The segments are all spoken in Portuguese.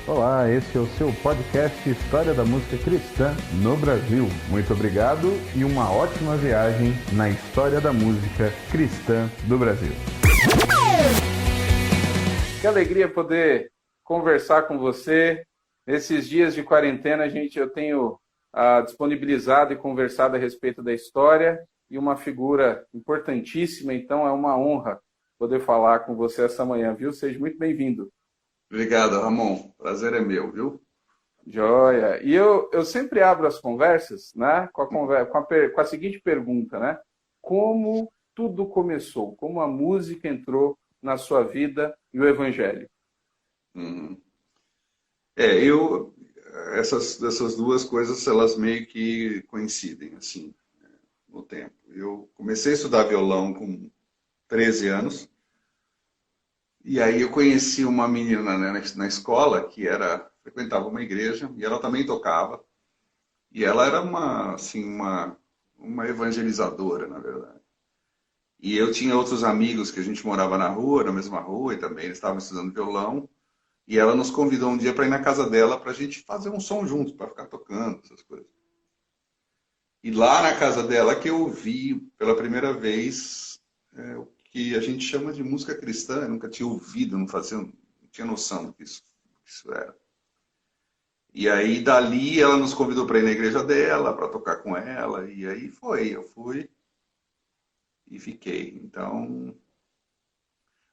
Olá, esse é o seu podcast História da Música Cristã no Brasil. Muito obrigado e uma ótima viagem na história da música cristã do Brasil. Que alegria poder conversar com você. Nesses dias de quarentena, eu tenho disponibilizado e conversado a respeito da história e uma figura importantíssima, então é uma honra poder falar com você essa manhã, viu? Seja muito bem-vindo. Obrigado, Ramon. Prazer é meu, viu? Joia. E eu sempre abro as conversas, né, com a seguinte pergunta, né? Como tudo começou? Como a música entrou na sua vida e o evangelho? Uhum. Essas duas coisas, elas meio que coincidem, assim, no tempo. Eu comecei a estudar violão com 13 anos, e aí eu conheci uma menina, né, na escola frequentava uma igreja, e ela também tocava, e ela era uma evangelizadora, na verdade. E eu tinha outros amigos que a gente morava na mesma rua, e também eles estavam estudando violão. E ela nos convidou um dia para ir na casa dela para a gente fazer um som juntos, para ficar tocando, essas coisas. E lá na casa dela que eu ouvi pela primeira vez o que a gente chama de música cristã. Eu nunca tinha ouvido, não tinha noção do que isso era. E aí dali ela nos convidou para ir na igreja dela, para tocar com ela. E aí eu fui e fiquei. Então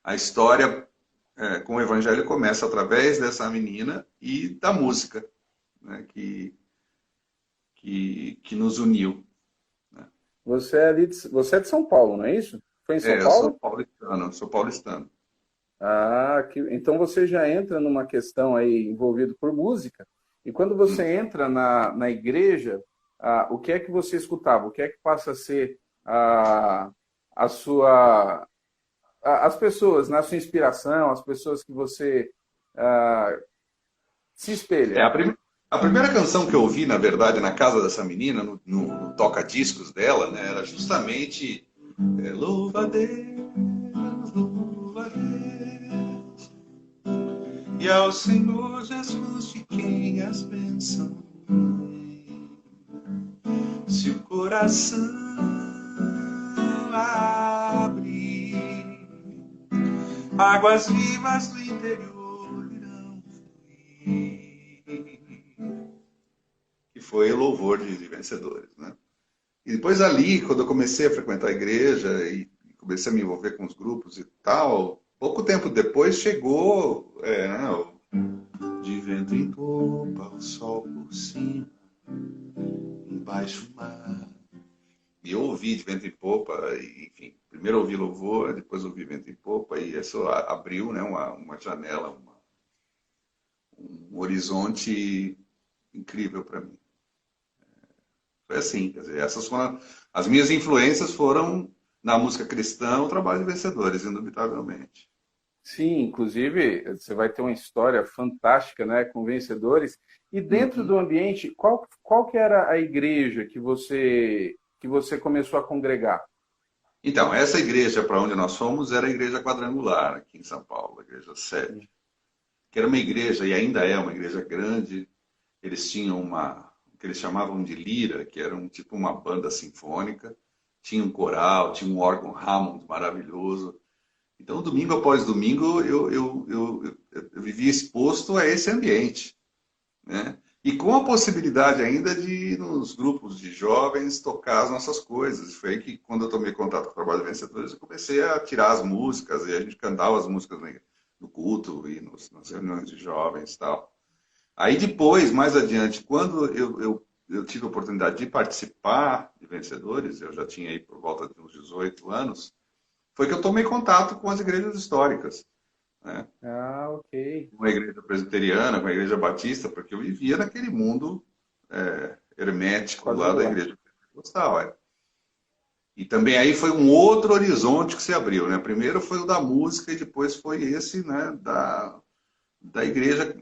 a história com o evangelho começa através dessa menina e da música, né, que nos uniu. Né? Você é de São Paulo, não é isso? Foi em São Eu sou Paulo? paulistano, sou paulistano. Então você já entra numa questão aí envolvido por música. E quando você entra na igreja, o que é que você escutava? O que é que passa a ser a sua as pessoas, na sua inspiração, as pessoas que você se É, espelha? a primeira canção que eu ouvi, na verdade, na casa dessa menina, no toca-discos dela, né, era justamente Louva a Deus, louva a Deus, e ao Senhor Jesus de quem as bênçãos vêm. Se o coração abre, águas vivas do interior irão fluir. Que foi o louvor de vencedores, né? E depois ali, quando eu comecei a frequentar a igreja e comecei a me envolver com os grupos e tal, pouco tempo depois chegou de vento em popa, o sol por cima, embaixo o mar. E eu ouvi de vento em popa, enfim, primeiro ouvi louvor, depois ouvi vento em popa, e isso abriu, né, uma janela, um horizonte incrível para mim. Foi assim, quer dizer, as minhas influências foram na música cristã, o trabalho de vencedores, indubitavelmente. Sim, inclusive você vai ter uma história fantástica, né, com vencedores. E dentro Uhum. do ambiente, qual que era a igreja que você começou a congregar? Então, essa igreja para onde nós fomos era a igreja quadrangular, aqui em São Paulo, a igreja sede, que era uma igreja, e ainda é uma igreja grande. Eles tinham o que eles chamavam de lira, que era tipo uma banda sinfônica, tinha um coral, tinha um órgão Hammond maravilhoso. Então, domingo após domingo, eu vivia exposto a esse ambiente, né? E com a possibilidade ainda de, nos grupos de jovens, tocar as nossas coisas. Foi aí que, quando eu tomei contato com o Trabalho de Vencedores, eu comecei a tirar as músicas, e a gente cantava as músicas no culto e nas reuniões de jovens e tal. Aí depois, mais adiante, quando eu tive a oportunidade de participar de Vencedores, eu já tinha aí por volta de uns 18 anos, foi que eu tomei contato com as igrejas históricas, né? Ok. Com a igreja presbiteriana, com a igreja batista, porque eu vivia naquele mundo hermético lá da Quadrangular. igreja pentecostal. E também aí foi um outro horizonte que se abriu, né? Primeiro foi o da música e depois foi esse, né, da igreja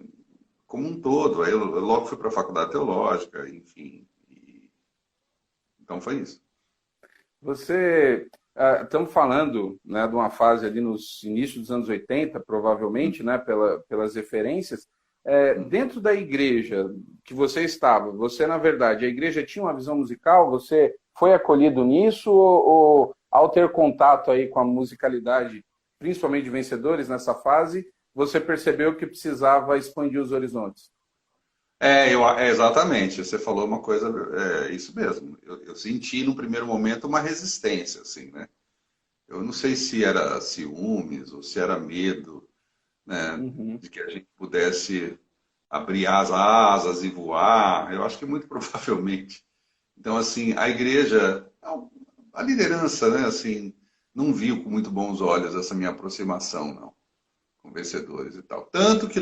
como um todo. Aí eu logo fui para a faculdade teológica, enfim. Então foi isso. Estamos falando, né, de uma fase ali nos inícios dos anos 80, provavelmente, né, pelas referências. Dentro da igreja que você estava, você, na verdade, a igreja tinha uma visão musical? Você foi acolhido nisso? Ou ao ter contato aí com a musicalidade, principalmente de Vencedores nessa fase, você percebeu que precisava expandir os horizontes? Exatamente. Você falou uma coisa, isso mesmo. Eu senti no primeiro momento uma resistência, assim, né? Eu não sei se era ciúmes ou se era medo, né, Uhum. de que a gente pudesse abrir as asas e voar. Eu acho que muito provavelmente. Então, assim, a igreja, a liderança, né, assim, não viu com muito bons olhos essa minha aproximação, não, com Vencedores e tal. Tanto que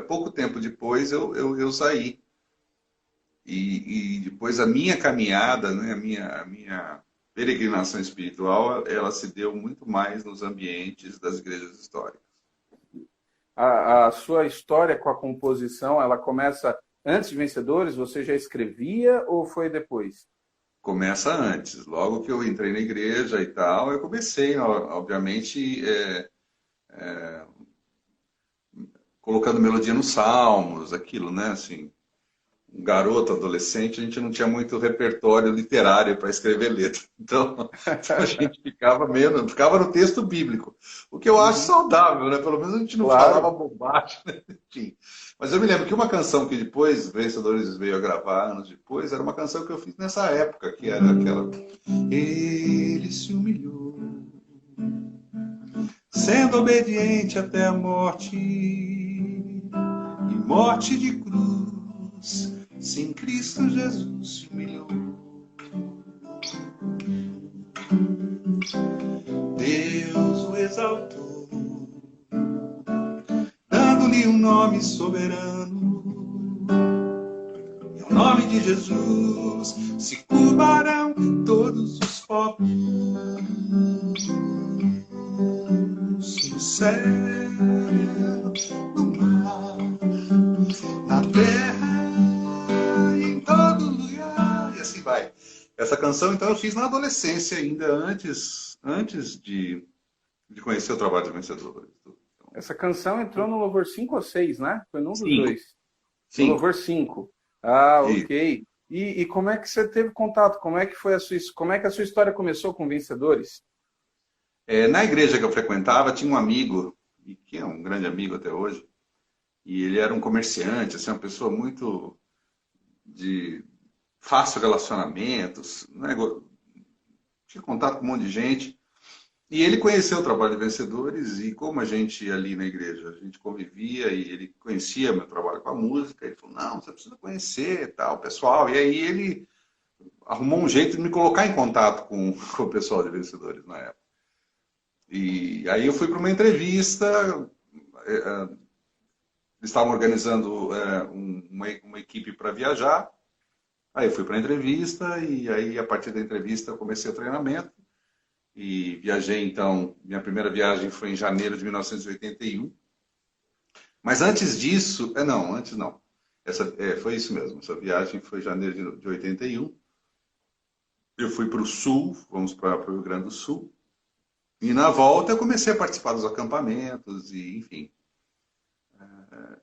pouco tempo depois eu saí. E depois a minha caminhada, né, a minha peregrinação espiritual, ela se deu muito mais nos ambientes das igrejas históricas. A sua história com a composição, ela começa antes de Vencedores? Você já escrevia ou foi depois? Começa antes. Logo que eu entrei na igreja e tal, eu comecei, obviamente, colocando melodia nos salmos, aquilo, né? Assim, um garoto, adolescente, a gente não tinha muito repertório literário para escrever letra. Então, a gente ficava no texto bíblico. O que eu acho Uhum. saudável, né? Pelo menos a gente não falava Claro. bobagem, né? Enfim. Mas eu me lembro que uma canção que depois Vencedores veio a gravar, anos depois, era uma canção que eu fiz nessa época, que era aquela. Ele se humilhou, sendo obediente até a morte, e morte de cruz. Sim, Cristo Jesus se humilhou. Deus o exaltou, dando-lhe um nome soberano. E ao nome de Jesus se curvarão todos os povos. No céu, no mar, na terra, em todo lugar. E assim vai. Essa canção, então, eu fiz na adolescência ainda, antes de conhecer o trabalho de Vencedores. Essa canção entrou no Louvor 5 ou 6, né? Foi num dos Cinco. dois. No Cinco. Louvor 5. Ah, E, ok. E como é que você teve contato? Como é que foi como é que a sua história começou com Vencedores? na igreja que eu frequentava, tinha um amigo, e que é um grande amigo até hoje, e ele era um comerciante, assim, uma pessoa muito de fácil relacionamentos, né? Tinha contato com um monte de gente. E ele conheceu o trabalho de Vencedores e como a gente ali na igreja, a gente convivia e ele conhecia meu trabalho com a música, ele falou, não, você precisa conhecer tal, pessoal. E aí ele arrumou um jeito de me colocar em contato com o pessoal de Vencedores na época. E aí eu fui para uma entrevista, eles estavam organizando uma equipe para viajar, aí eu fui para a entrevista e aí a partir da entrevista eu comecei o treinamento. E viajei, então, minha primeira viagem foi em janeiro de 1981. Mas antes disso, não, antes não. Foi isso mesmo, essa viagem foi em janeiro de 81. Eu fui para o sul, vamos para o Rio Grande do Sul. E na volta eu comecei a participar dos acampamentos, e enfim.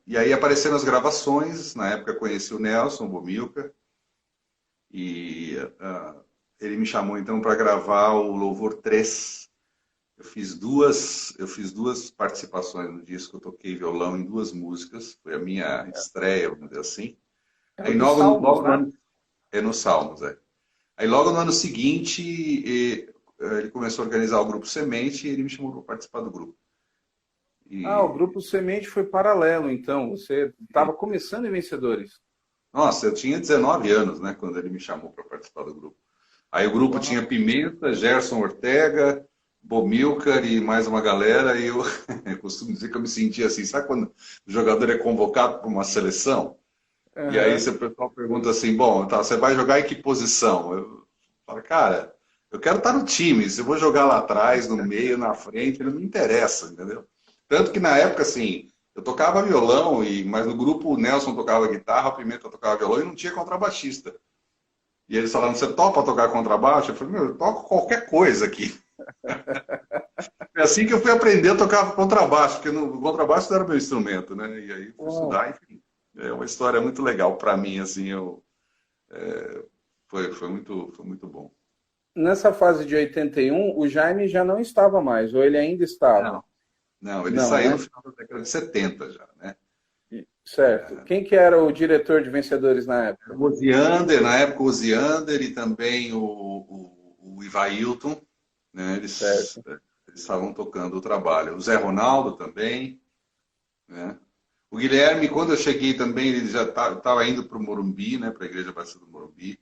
E aí apareceram as gravações, na época conheci o Nelson Bomilcar, e ele me chamou então para gravar o Louvor 3. Eu fiz duas participações no disco, eu toquei violão em duas músicas, foi a minha estreia, vamos dizer assim. É o Aí dos logo, Salmos, logo no né? ano, no Salmos, é. Aí logo no ano seguinte, ele começou a organizar o Grupo Semente e ele me chamou para participar do grupo. Ah, o E, Grupo Semente foi paralelo, então. Você estava e começando em Vencedores. nossa, eu tinha 19 anos, né, quando ele me chamou para participar do grupo. Aí o grupo tinha Uau. Pimenta, Gerson Ortega, Bomilcar e mais uma galera, e eu costumo dizer que eu me sentia assim, sabe quando o jogador é convocado para uma seleção? E aí Aham. o pessoal pergunta assim, bom, tá, você vai jogar em que posição? Eu falo, cara, eu quero estar no time, se eu vou jogar lá atrás, no meio, na frente, não me interessa, entendeu? Tanto que na época, assim, eu tocava violão, mas no grupo o Nelson tocava guitarra, a Pimenta tocava violão e não tinha contrabaixista. E eles falaram, você topa tocar contrabaixo? Eu falei, meu, eu toco qualquer coisa aqui. É assim que eu fui aprender a tocar contrabaixo, porque o contrabaixo não era meu instrumento, né? E aí fui Uau. estudar, enfim. É uma história muito legal para mim, assim, foi muito bom. Nessa fase de 81, o Jaime já não estava mais, ou ele ainda estava? Não, não, ele Não, saiu no né? final da década de 70 já, né? Certo. Quem que era o diretor de Vencedores na época? O Osiander, na época o Osiander e também o Ivailton, né? Certo. Eles estavam tocando o trabalho. O Zé Ronaldo também, né? O Guilherme, quando eu cheguei também, ele já estava indo para o Morumbi, né? Para a Igreja Batista do Morumbi.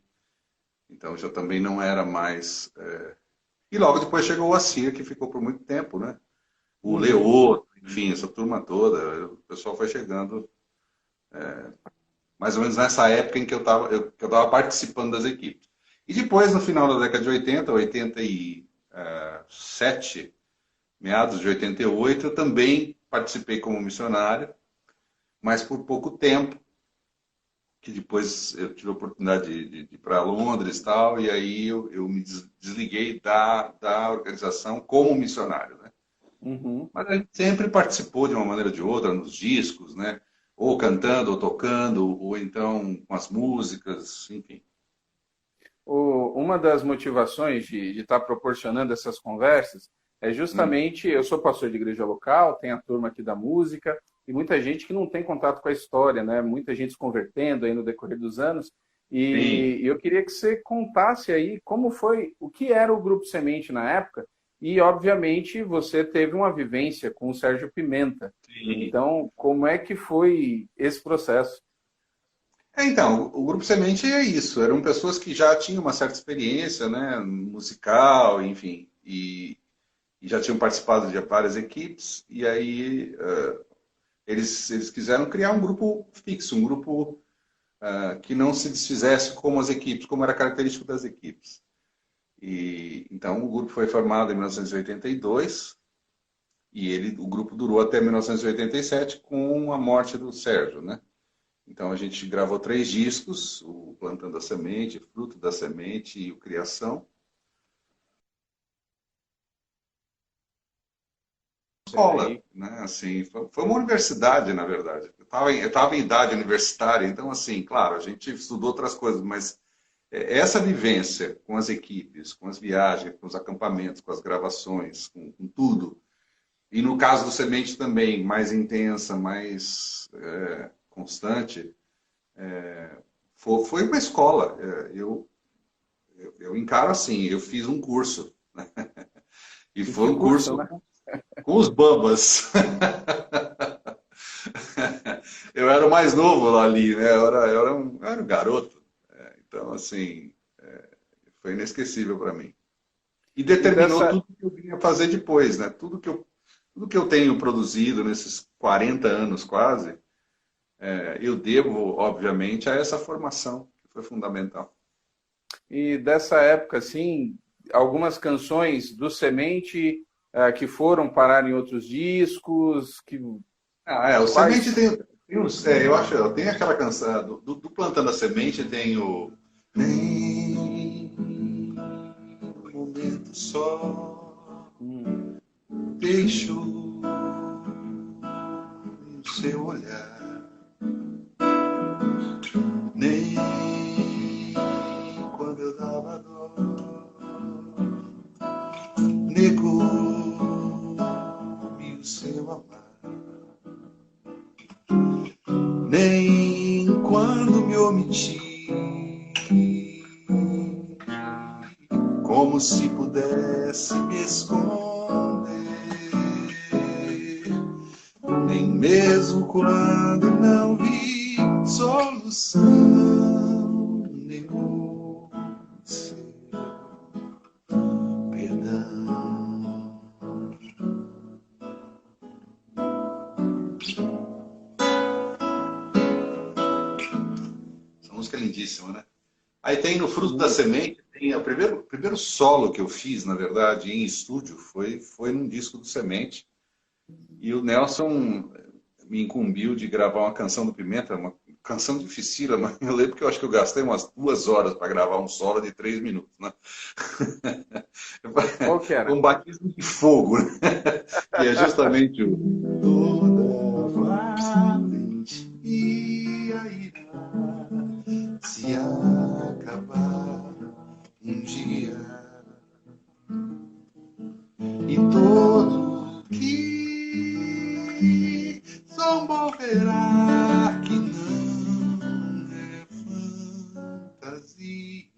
Então já também não era mais. E logo depois chegou o Assir, que ficou por muito tempo, né? O Uhum. Leoto, enfim, essa turma toda. O pessoal foi chegando mais ou menos nessa época em que que eu tava participando das equipes. E depois, no final da década de 80, 87, meados de 88, eu também participei como missionário, mas por pouco tempo, que depois eu tive a oportunidade de ir para Londres e tal, e aí eu me desliguei da organização como missionário, né? Uhum. Mas a gente sempre participou de uma maneira ou de outra nos discos, né? Ou cantando, ou tocando, ou então com as músicas, enfim. Uma das motivações de estar proporcionando essas conversas é Hum, justamente, eu sou pastor de igreja local, tem a turma aqui da música, e muita gente que não tem contato com a história, né? Muita gente se convertendo aí no decorrer dos anos. sim. E eu queria que você contasse aí como foi, o que era o Grupo Semente na época, e obviamente você teve uma vivência com o Sérgio Pimenta. Sim. Então, como é que foi esse processo? Então, o Grupo Semente é isso. Eram pessoas que já tinham uma certa experiência, né, musical, enfim, e já tinham participado de várias equipes. E aí eles quiseram criar um grupo fixo, um grupo que não se desfizesse como as equipes, como era característico das equipes. E então o grupo foi formado em 1982 e o grupo durou até 1987 com a morte do Sérgio, né? Então a gente gravou 3 discos, o Plantando a Semente, Fruto da Semente e o Criação. Escola, Aí. né? Assim, foi uma universidade, na verdade. Eu tava em idade universitária, então assim, claro, a gente estudou outras coisas, mas essa vivência com as equipes, com as viagens, com os acampamentos, com as gravações, com tudo. E no caso do Semente também, mais intensa, mais constante, foi uma escola. Eu encaro assim, eu fiz um curso. E E foi que um curso, curso né? com os bambas. Eu era o mais novo lá ali, né? Eu era um garoto. Então, assim, foi inesquecível para mim. E E determinou dessa, tudo que eu vinha fazer depois, né? Tudo que eu tenho produzido nesses 40 anos quase, eu devo, obviamente, a essa formação, que foi fundamental. e dessa época, assim, algumas canções do Semente que foram parar em outros discos, O Semente quais? tem uns, eu acho, tem aquela canção do Plantando a Semente, tem o Nem um momento só Hum, deixo o seu olhar, nem quando eu dava dó, negou-me o seu amar, nem quando me omiti, como se pudesse me esconder, nem mesmo quando não vi solução, negou seu perdão. Essa música é lindíssima, né? Aí tem no Fruto da muito. Semente, tem o primeiro solo que eu fiz, na verdade, em estúdio, foi num disco do Semente. E o Nelson me incumbiu de gravar uma canção do Pimenta, canção dificílima, mas eu lembro que eu acho que eu gastei umas 2 horas para gravar um solo de 3 minutos, né? Qual que era? Um batismo de fogo, né? Que é justamente o toda valentia irá se acabar um dia e todo que zombou verá que não é fantasia.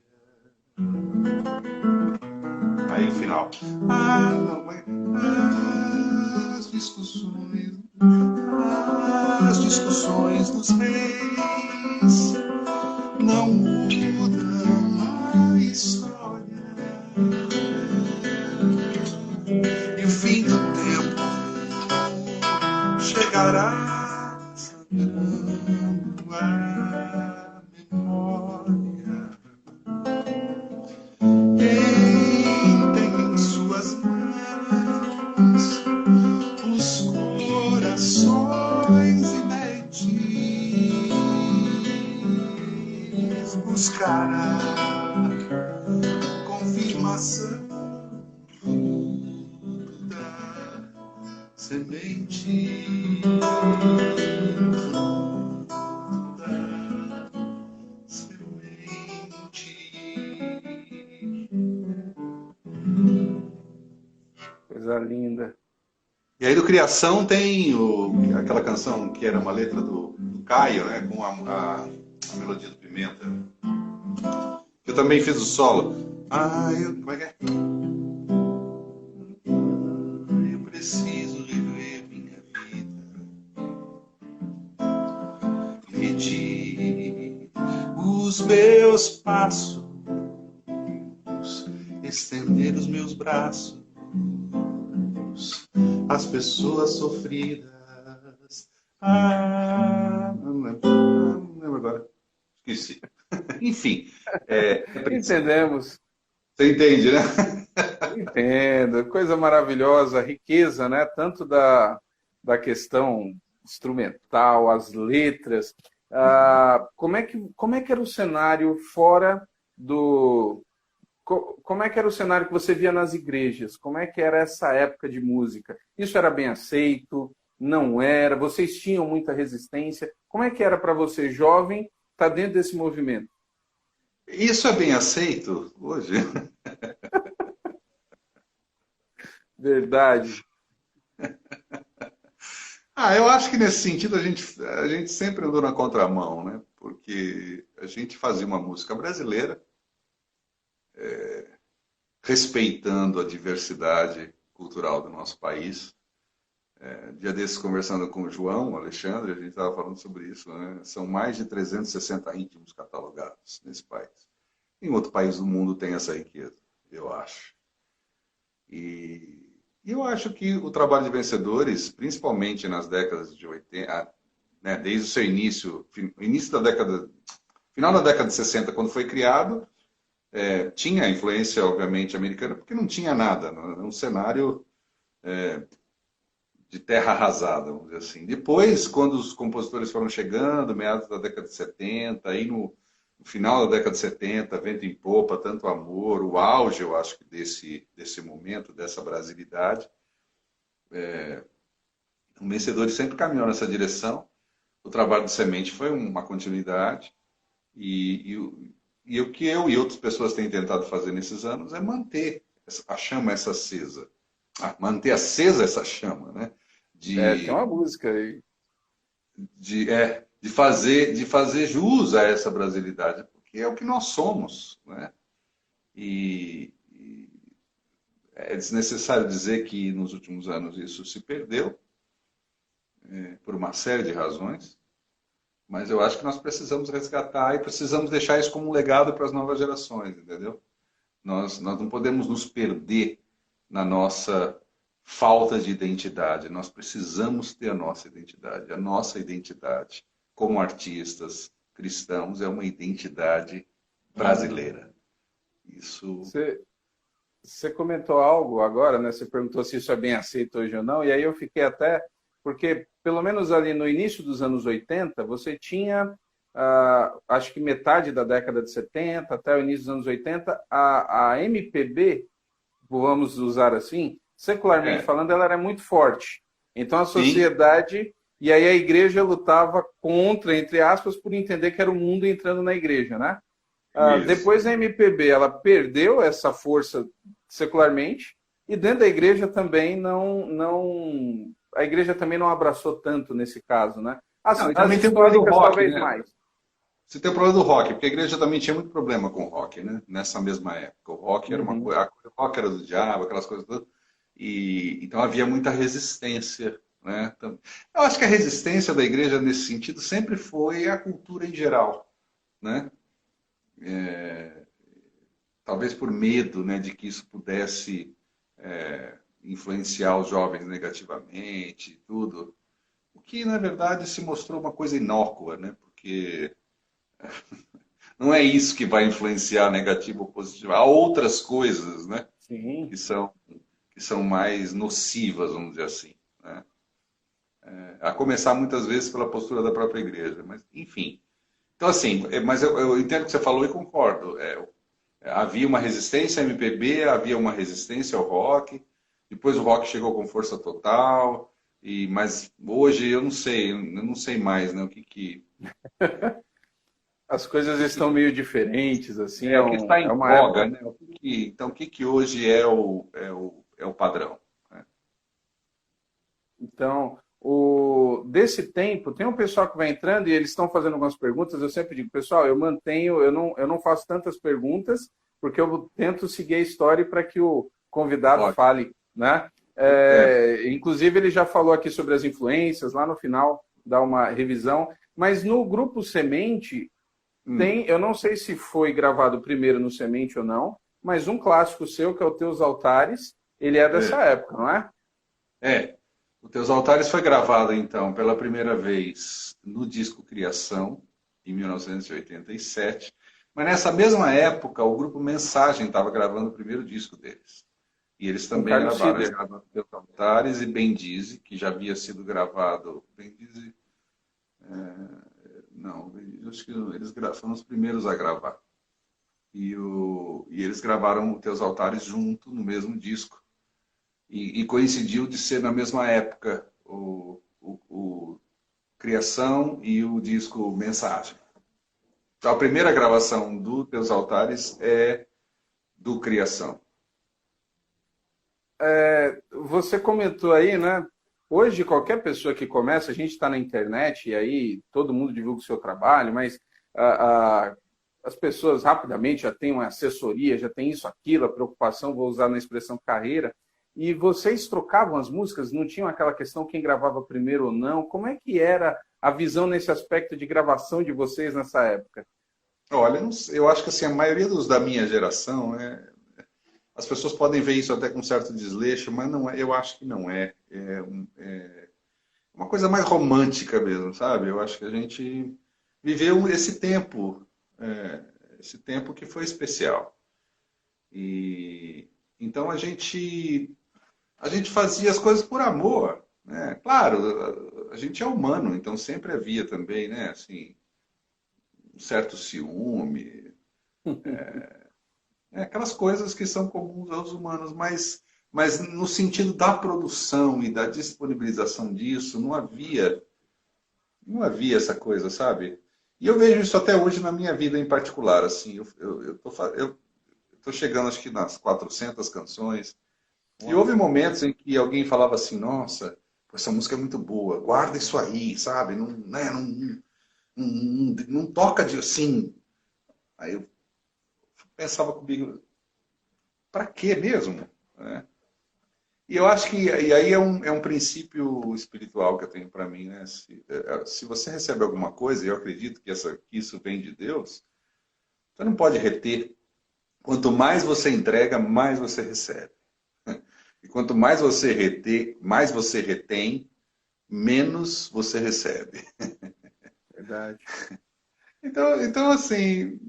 Aí o final. Ah, não é. As discussões dos reis não mudam a história. E o fim do tempo chegará sangrando a memória. Quem tem em suas mãos os corações inertes buscará confirmação da semente. Da semente. Coisa linda. E aí do Criação tem aquela canção que era uma letra do Caio, né, com a melodia do Pimenta. Eu também fiz o solo. Como é que é? Eu preciso viver minha vida, medir os meus passos, estender os meus braços às pessoas sofridas. Não lembro agora. Esqueci. Enfim. Entendemos. Você entende, né? Entendo. Coisa maravilhosa, riqueza, né? Tanto da questão instrumental, as letras. Como é que era o cenário fora do... Como é que era o cenário que você via nas igrejas? Como é que era essa época de música? Isso era bem aceito? Não era? Vocês tinham muita resistência? Como é que era para você, jovem, estar dentro desse movimento? Isso é bem aceito hoje? Verdade. Eu acho que nesse sentido a gente sempre andou na contramão, né? Porque a gente fazia uma música brasileira, respeitando a diversidade cultural do nosso país. Dia desses, conversando com o João, o Alexandre, a gente estava falando sobre isso, né? São mais de 360 íntimos catalogados nesse país. Em outro país do mundo tem essa riqueza, eu acho. E eu acho que o trabalho de Vencedores, principalmente nas décadas de 80, né, desde o seu início final da década de 60, quando foi criado, tinha influência, obviamente, americana, porque não tinha nada, um cenário de terra arrasada, vamos dizer assim. Depois, quando os compositores foram chegando, meados da década de 70, aí no final da década de 70, Vento em Popa, Tanto Amor, o auge, eu acho, desse momento, dessa brasilidade, o Vencedores sempre caminhou nessa direção. O trabalho de Semente foi uma continuidade, e o que eu e outras pessoas têm tentado fazer nesses anos é manter a chama essa acesa. Manter acesa essa chama, né? Tem uma música aí. De fazer jus a essa brasilidade, porque é o que nós somos, né? E é desnecessário dizer que nos últimos anos isso se perdeu, por uma série de razões, mas eu acho que nós precisamos resgatar e precisamos deixar isso como um legado para as novas gerações, entendeu? Nós não podemos nos perder na nossa falta de identidade. Nós precisamos ter a nossa identidade. A nossa identidade, como artistas cristãos, é uma identidade brasileira. Isso. Você comentou algo agora, né? Você perguntou se isso é bem aceito hoje ou não, e aí eu fiquei até... Porque, pelo menos ali no início dos anos 80, você tinha acho que metade da década de 70 até o início dos anos 80, a MPB, vamos usar assim, secularmente É, falando, ela era muito forte. Então a sim, sociedade, e aí a igreja lutava contra, entre aspas, por entender que era o mundo entrando na igreja, né? isso. Depois a MPB, ela perdeu essa força secularmente, e dentro da igreja também a igreja também não abraçou tanto nesse caso, né? Não, e As também tem o problema do históricas rock, talvez né? mais. Você tem o problema do rock, porque a igreja também tinha muito problema com o rock, né? Nessa mesma época. O rock era uma Uhum. coisa, o rock era do diabo, aquelas coisas todas. E então havia muita resistência, né? Então, eu acho que a resistência da igreja nesse sentido sempre foi a cultura em geral, né? Talvez por medo, né, de que isso pudesse influenciar os jovens negativamente, e tudo. O que na verdade se mostrou uma coisa inócua, né? Porque não é isso que vai influenciar negativo ou positivo. Há outras coisas, né, Sim. que são, que são mais nocivas, vamos dizer assim. Né? A começar muitas vezes pela postura da própria igreja. Mas, enfim. Então, assim, mas eu entendo o que você falou e concordo. Havia uma resistência à MPB, havia uma resistência ao rock. Depois o rock chegou com força total. Mas hoje eu não sei mais, né, As coisas estão meio diferentes, assim, o que está é em uma voga, época. né? Então, o que, que hoje é é o padrão? Né? Então, desse tempo, tem um pessoal que vai entrando e eles estão fazendo algumas perguntas. Eu sempre digo, pessoal, eu não faço tantas perguntas, porque eu tento seguir a história para que o convidado Ótimo. fale, né? É, Inclusive, ele já falou aqui sobre as influências, lá no final, dá uma revisão. Mas no grupo Semente, hum, eu não sei se foi gravado primeiro no Semente ou não, mas um clássico seu, que é o Teus Altares, ele é dessa é, época, não é? é. O Teus Altares foi gravado, então, pela primeira vez no disco Criação, em 1987. Mas nessa mesma época, o grupo Mensagem estava gravando o primeiro disco deles. E eles Com também Carlos gravaram. Eles Cider. gravaram Teus Altares e Bendize, que já havia sido gravado. Bendize, não, acho que foram os primeiros a gravar. E eles gravaram o Teus Altares junto no mesmo disco. E coincidiu de ser na mesma época o Criação e o disco Mensagem. Então, a primeira gravação do Teus Altares é do Criação. Você comentou aí, né? Hoje, qualquer pessoa que começa, a gente está na internet e aí todo mundo divulga o seu trabalho, mas as pessoas rapidamente já têm uma assessoria, já tem isso, aquilo, a preocupação, vou usar na expressão carreira. E vocês trocavam as músicas, não tinham aquela questão quem gravava primeiro ou não? Como é que era a visão nesse aspecto de gravação de vocês nessa época? Olha, eu acho que assim, a maioria dos da minha geração, as pessoas podem ver isso até com certo desleixo, mas não é, eu acho que não é. É uma coisa mais romântica mesmo, sabe? Eu acho que a gente viveu é, esse tempo que foi especial. E então a gente fazia as coisas por amor, né? Claro, a gente é humano, então sempre havia também, né, assim, um certo ciúme, aquelas coisas que são comuns aos humanos, mas no sentido da produção e da disponibilização disso, não havia essa coisa, sabe? E eu vejo isso até hoje na minha vida em particular, assim, eu tô chegando acho que nas 400 canções, e houve Olha, momentos em que alguém falava assim, nossa, essa música é muito boa, guarda isso aí, sabe? Não, né, não toca de assim. Aí eu pensava comigo, para quê mesmo? Né? E eu acho que e aí é um princípio espiritual que eu tenho para mim, né? Se você recebe alguma coisa, e eu acredito que que isso vem de Deus, você não pode reter. Quanto mais você entrega, mais você recebe. E quanto mais você retém, menos você recebe. verdade. Então assim,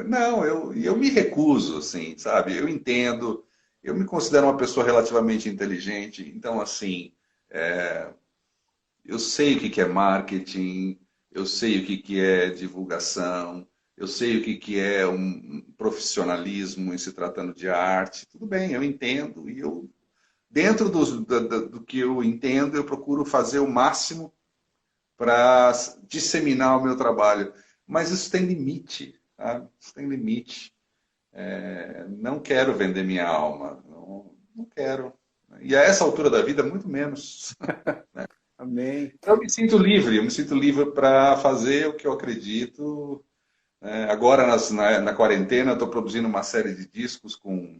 não, eu me recuso, assim, sabe? Eu entendo, eu me considero uma pessoa relativamente inteligente, então, assim, eu sei o que é marketing, eu sei o que que é divulgação, eu sei o que que é um profissionalismo em se tratando de arte. Tudo bem, eu entendo e eu dentro do que eu entendo, eu procuro fazer o máximo para disseminar o meu trabalho. Mas isso tem limite, sabe? Isso tem limite. Não quero vender minha alma, não quero. E a essa altura da vida, muito menos. Amém. Eu me sinto livre para fazer o que eu acredito. Agora, na quarentena, eu estou produzindo uma série de discos com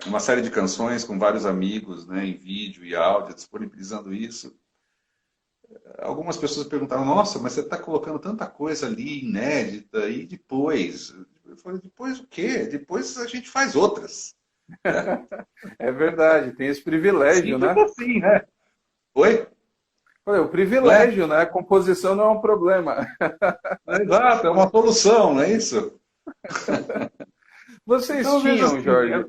uma série de canções com vários amigos, né, em vídeo e áudio, disponibilizando isso. Algumas pessoas perguntaram, nossa, mas você está colocando tanta coisa ali inédita, e depois? Eu falei, depois o quê? Depois a gente faz outras. É verdade, tem esse privilégio, Simples né? assim, né? Oi? Olha, o Não é? privilégio, né? A composição não é um problema. Exato, é uma solução, não é isso? Vocês Então eu vejo tinham, assim, Jorge,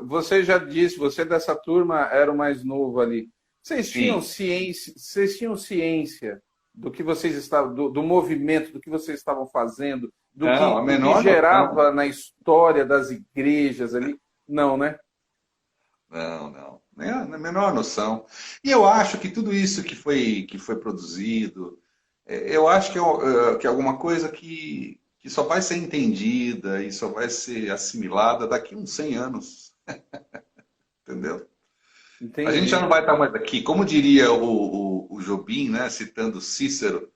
você já disse, você dessa turma era o mais novo ali. sim. Vocês tinham ciência do que vocês estavam, do movimento, do que vocês estavam fazendo, Não, a do que menor noção. gerava na história das igrejas ali? Não, né? Não, não. Nem a menor noção. E eu acho que tudo isso que foi produzido, eu acho que é alguma coisa que só vai ser entendida e só vai ser assimilada daqui uns 100 anos, entendeu? A gente já Entendi. não vai estar mais aqui. Como diria o Jobim, né, citando Cícero,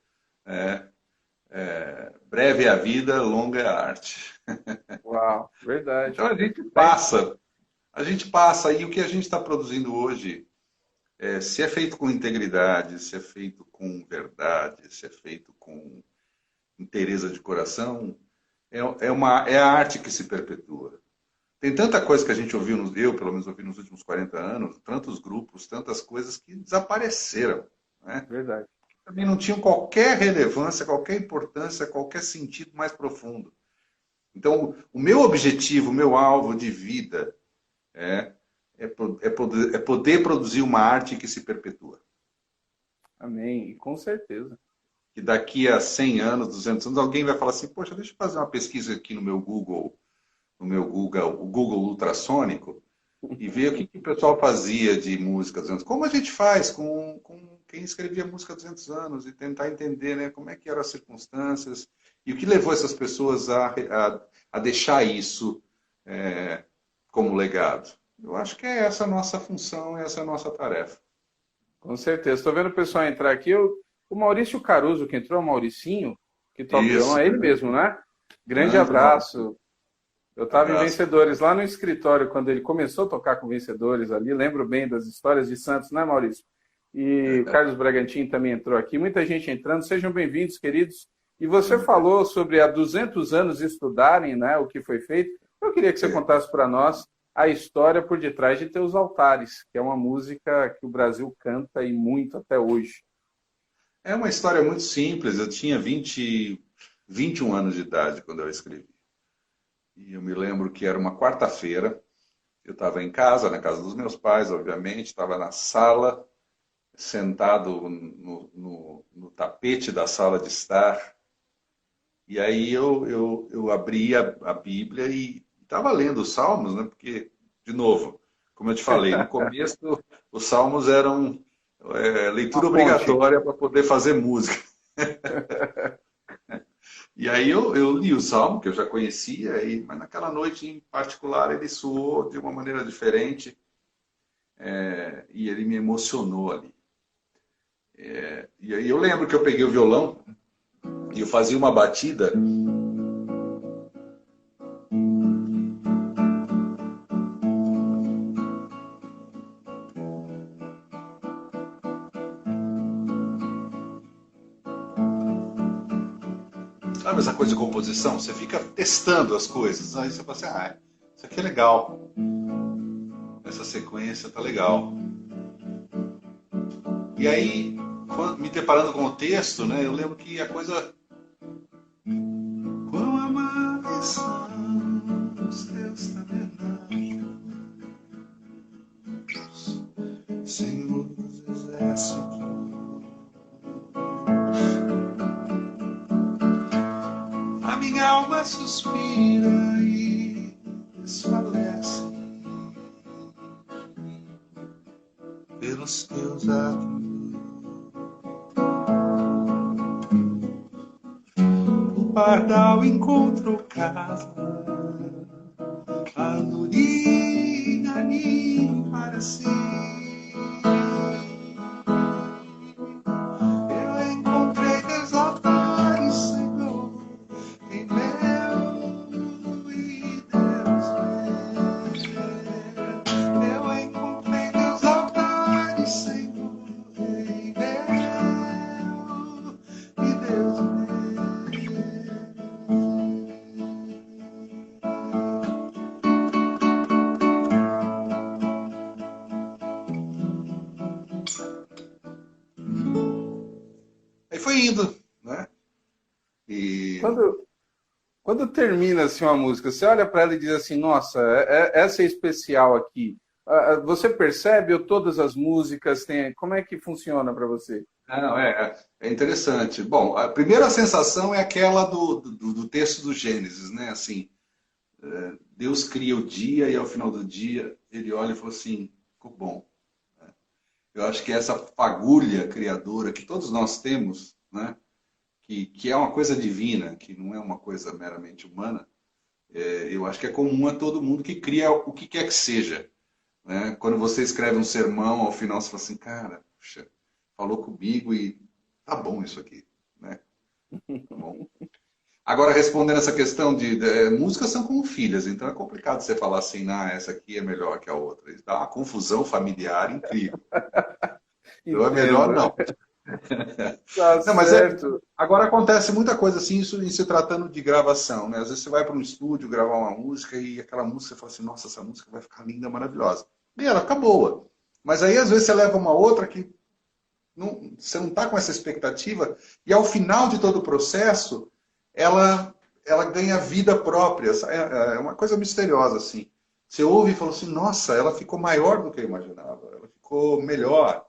breve é a vida, longa é a arte. Uau, verdade. Então É, a gente passa e o que a gente está produzindo hoje, se é feito com integridade, se é feito com verdade, se é feito com inteireza de coração, é a arte que se perpetua. Tem tanta coisa que a gente ouviu, eu pelo menos ouvi nos últimos 40 anos, tantos grupos, tantas coisas que desapareceram, né? verdade. Também não tinham qualquer relevância, qualquer importância, qualquer sentido mais profundo. Então, o meu objetivo, o meu alvo de vida é, é poder produzir uma arte que se perpetua. Amém. E com certeza. Que daqui a 100 anos, 200 anos, alguém vai falar assim, poxa, deixa eu fazer uma pesquisa aqui o Google ultrassônico, e ver o que, que o pessoal fazia de música 200 anos. Como a gente faz com quem escrevia música há 200 anos, e tentar entender, né, como é que eram as circunstâncias, e o que levou essas pessoas a deixar isso como legado. Eu acho que é essa a nossa função, essa é a nossa tarefa. Com certeza. Estou vendo o pessoal entrar aqui. O Maurício Caruso, que entrou, o Mauricinho, que toca violão, Isso. é ele mesmo, né? Grande Grande Maurício. abraço. Eu estava em Abraço. Vencedores, lá no escritório, quando ele começou a tocar com Vencedores ali. Lembro bem das histórias de Santos, né, Maurício? E o Carlos Bragantini também entrou aqui. Muita gente entrando. Sejam bem-vindos, queridos. E você falou sobre há 200 anos estudarem, né, o que foi feito. Eu queria que você contasse para nós a história por detrás de Teus Altares, que é uma música que o Brasil canta e muito até hoje. É uma história muito simples. Eu tinha 21 anos de idade quando eu escrevi. E eu me lembro que era uma quarta-feira. Eu estava em casa, na casa dos meus pais, obviamente. Estava na sala, sentado no tapete da sala de estar. E aí eu abri a Bíblia e estava lendo os Salmos, né? Porque, de novo, como eu te falei, no começo os Salmos eram leitura Uma ponte. obrigatória para poder fazer música. E aí eu li o Salmo, que eu já conhecia, mas naquela noite em particular ele soou de uma maneira diferente e ele me emocionou ali. E aí eu lembro que eu peguei o violão e eu fazia uma batida. Sabe essa coisa de composição? Você fica testando as coisas. Aí você fala assim, isso aqui é legal. Essa sequência tá legal. E aí, me deparando com o texto, né, eu lembro que a coisa... Quão amáveis são os teus tabernáculos, Senhor dos exércitos. alma suspira e desfalece pelos teus atos. O pardal encontrou casa, a andorinha ninho para si. Eu encontrei teus altares, Senhor, em mel e Deus meu. Eu encontrei teus altares, Senhor, em mel e Deus meu. Aí foi indo, né? E Quando termina assim uma música, você olha para ela e diz assim, nossa, essa é especial aqui. Você percebe ou todas as músicas têm, como é que funciona para você? não, é interessante. Bom, a primeira sensação é aquela do texto do Gênesis, né? Assim, Deus cria o dia e ao final do dia ele olha e fala assim, ficou bom. Eu acho que essa fagulha criadora que todos nós temos, né? Que é uma coisa divina, que não é uma coisa meramente humana, eu acho que é comum a todo mundo que cria o que quer que seja. Né? Quando você escreve um sermão, ao final você fala assim, cara, puxa, falou comigo e tá bom isso aqui. Né? Tá bom. Agora, respondendo essa questão de músicas são como filhas, então é complicado você falar assim, essa aqui é melhor que a outra. Isso dá uma confusão familiar incrível. Então é melhor Entendo. não. Tá Não, mas certo. agora acontece muita coisa assim, isso em se tratando de gravação, né? Às vezes você vai para um estúdio gravar uma música e aquela música você fala assim, nossa, essa música vai ficar linda, maravilhosa. E ela fica boa. Mas aí às vezes você leva uma outra que você não está com essa expectativa e ao final de todo o processo ela ganha vida própria. É uma coisa misteriosa assim. Você ouve e fala assim, nossa, ela ficou maior do que eu imaginava, ela ficou melhor.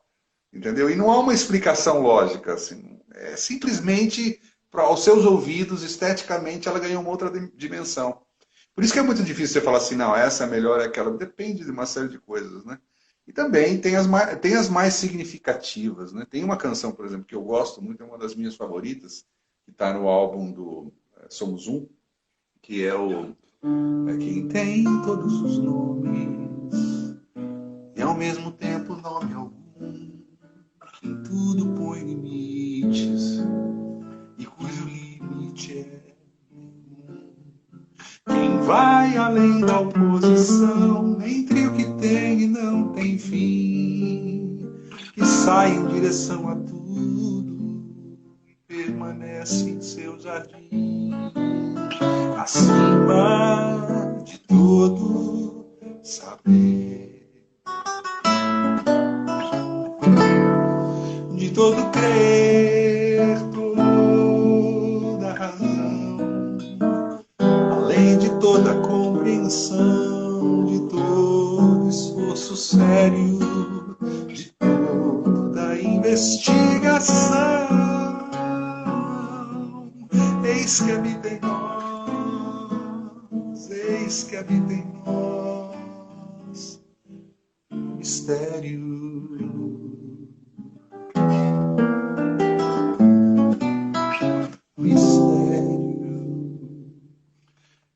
Entendeu? E não há uma explicação lógica, assim. É simplesmente, aos seus ouvidos, esteticamente, ela ganhou uma outra dimensão. Por isso que é muito difícil você falar assim, não, essa é melhor, é aquela. Depende de uma série de coisas, né? E também tem as mais significativas, né? Tem uma canção, por exemplo, que eu gosto muito, é uma das minhas favoritas, que está no álbum do Somos Um, que é o Quem Tem Todos os Nomes e ao mesmo tempo nome algum. Quem tudo põe limites e cujo limite é nenhum. Quem vai além da oposição entre o que tem e não tem fim, que sai em direção a tudo e permanece em seu jardim, acima de todo saber. De todo crer, toda razão, além de toda compreensão, de todo esforço sério, de toda investigação, eis que habita em nós, eis que habita em nós, mistério.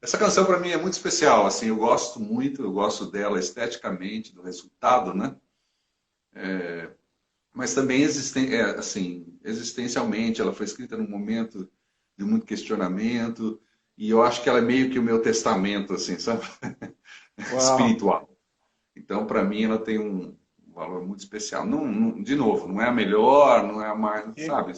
Essa canção para mim é muito especial, assim, eu gosto muito, eu gosto dela esteticamente, do resultado, né? Mas também assim, existencialmente, ela foi escrita num momento de muito questionamento e eu acho que ela é meio que o meu testamento, assim, sabe? Uau. Espiritual. Então, para mim, ela tem um valor muito especial. De novo, não é a melhor, não é a mais, sabe?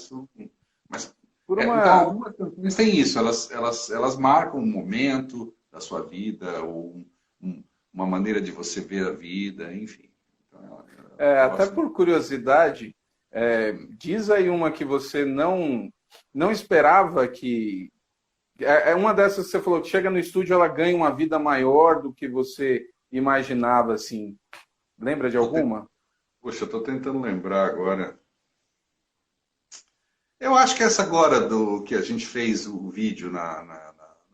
Mas Por então, uma, algumas canções têm isso, elas marcam um momento da sua vida, ou uma maneira de você ver a vida, enfim. Então, eu até gosto. por curiosidade, diz aí uma que você não esperava que. É uma dessas que você falou que chega no estúdio, ela ganha uma vida maior do que você imaginava, assim. Lembra de alguma? Poxa, eu estou tentando lembrar agora. Eu acho que essa agora do que a gente fez o vídeo no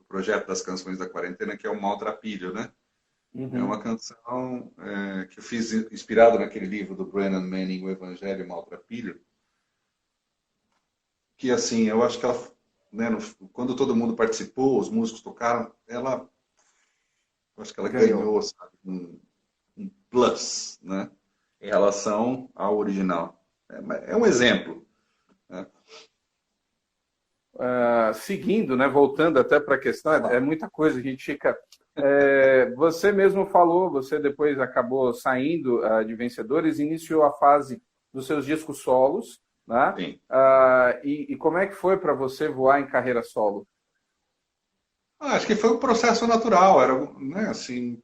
projeto das canções da quarentena, que é o Maltrapilho, né? É Uhum. uma canção que eu fiz inspirado naquele livro do Brennan Manning, O Evangelho e Maltrapilho, que assim, eu acho que ela, né, quando todo mundo participou, os músicos tocaram, eu acho que ela Ganhou. ganhou, sabe, um plus, né, em relação ao original. É um exemplo, né? Seguindo, né, voltando até para a questão, é muita coisa, a gente fica. Você mesmo falou, você depois acabou saindo de Vencedores, iniciou a fase dos seus discos solos, né? Sim. E como é que foi para você voar em carreira solo? Acho que foi um processo natural, era, né, assim,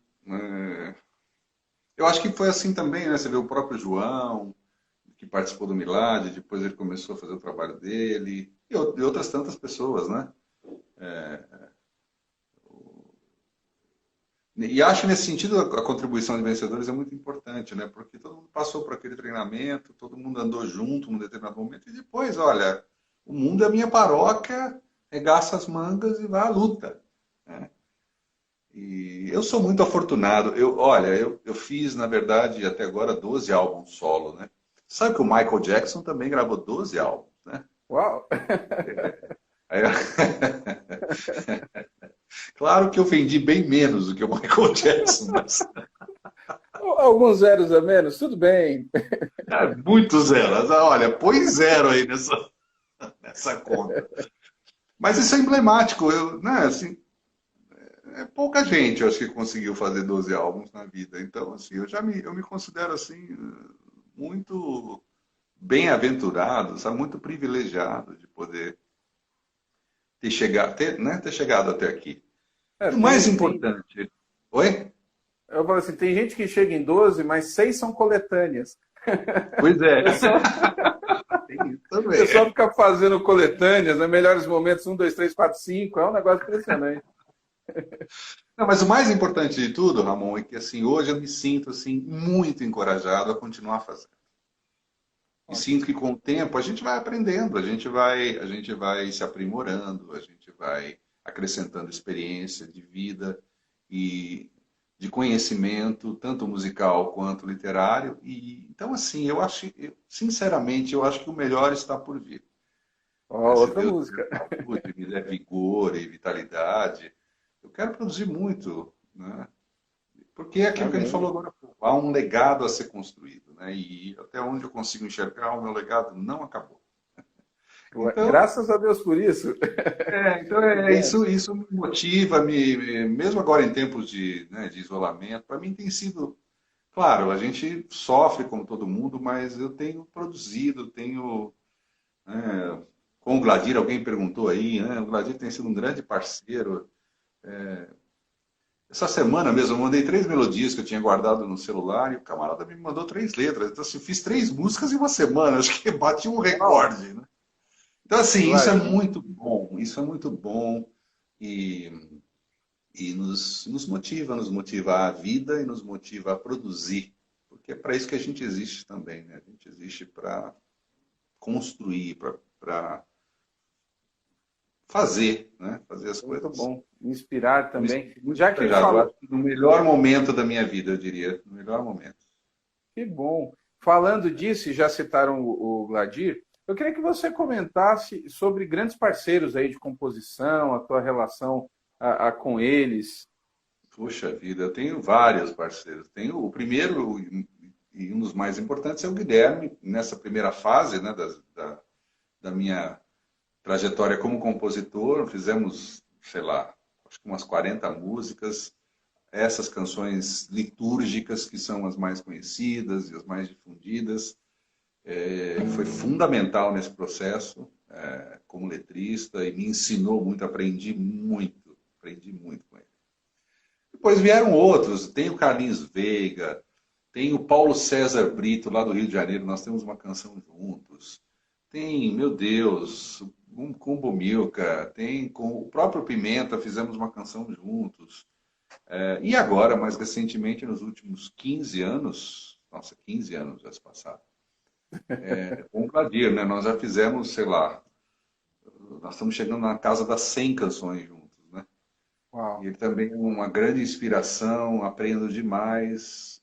eu acho que foi assim também, né, você vê o próprio João, que participou do Milad, depois ele começou a fazer o trabalho dele, e outras tantas pessoas, né? E acho nesse sentido a contribuição de vencedores é muito importante, né? Porque todo mundo passou por aquele treinamento, todo mundo andou junto num determinado momento, e depois, olha, o mundo é a minha paróquia, regaça as mangas e vai à luta, né? E eu sou muito afortunado. Eu fiz, na verdade, até agora 12 álbuns solo, né? Sabe que o Michael Jackson também gravou 12 álbuns, né? Uau! Aí, claro que eu vendi bem menos do que o Michael Jackson, mas Alguns zeros a menos, tudo bem. muito zero. Olha, põe zero aí nessa conta. Mas isso é emblemático. Né, assim, é pouca gente, eu acho, que conseguiu fazer 12 álbuns na vida. Então, assim, eu me considero assim muito bem-aventurado, sabe, muito privilegiado de poder ter chegado até aqui. E o mais importante. Oi? Eu falo assim, tem gente que chega em 12, mas 6 são coletâneas. Pois é. O pessoal, Tem isso o também. pessoal fica fazendo coletâneas, né? Melhores momentos, um, dois, três, quatro, cinco. É um negócio impressionante. Não, mas o mais importante de tudo, Ramon, é que assim, hoje eu me sinto assim, muito encorajado a continuar fazendo. E sinto que com o tempo a gente vai aprendendo, a gente vai se aprimorando, a gente vai acrescentando experiência de vida e de conhecimento, tanto musical quanto literário. E então assim, sinceramente, eu acho que o melhor está por vir, né? Ó, Se outra Deus me der música. saúde, me der vigor e vitalidade, eu quero produzir muito, né? Porque é aquilo que a gente falou Amém. agora, há um legado a ser construído, né? E até onde eu consigo enxergar, o meu legado não acabou. Então, Graças a Deus por isso. Que bom. isso me motiva, mesmo agora em tempos de, né, de isolamento, para mim tem sido, claro, a gente sofre como todo mundo, mas eu tenho produzido, né, com o Gladir, alguém perguntou aí, né? O Gladir tem sido um grande parceiro. Essa semana mesmo, eu mandei 3 melodias que eu tinha guardado no celular e o camarada me mandou 3 letras. Então, assim, fiz 3 músicas em uma semana, acho que bati um Uau. recorde, né? Então, assim, Imagina. isso é muito bom e, nos motiva a vida e nos motiva a produzir, porque é para isso que a gente existe também, né? A gente existe para construir, para fazer, né? Fazer as Muito coisas. bom. Inspirar Eu me também. sinto muito Já que encorajado. Eu falou. acho que no melhor momento da minha vida, eu diria, no melhor momento. Que bom. Falando disso, e já citaram o Gladir, eu queria que você comentasse sobre grandes parceiros aí de composição, a tua relação com eles. Puxa vida, eu tenho vários parceiros. Tenho o primeiro e um dos mais importantes é o Guilherme, nessa primeira fase, né, da minha trajetória como compositor. Fizemos, sei lá, acho que umas 40 músicas, essas canções litúrgicas que são as mais conhecidas e as mais difundidas. Foi fundamental nesse processo, como letrista, e me ensinou muito, aprendi muito com ele. Depois vieram outros, tem o Carlinhos Veiga, tem o Paulo César Brito, lá do Rio de Janeiro, nós temos uma canção juntos. Tem, meu Deus, com o Bomilca, tem com o próprio Pimenta, fizemos uma canção juntos. E agora, mais recentemente, nos últimos 15 anos, nossa, 15 anos já se passaram, com o Gladir, né? Nós já fizemos, sei lá, nós estamos chegando na casa das 100 canções juntos, né? Uau. E ele também é uma grande inspiração, aprendo demais,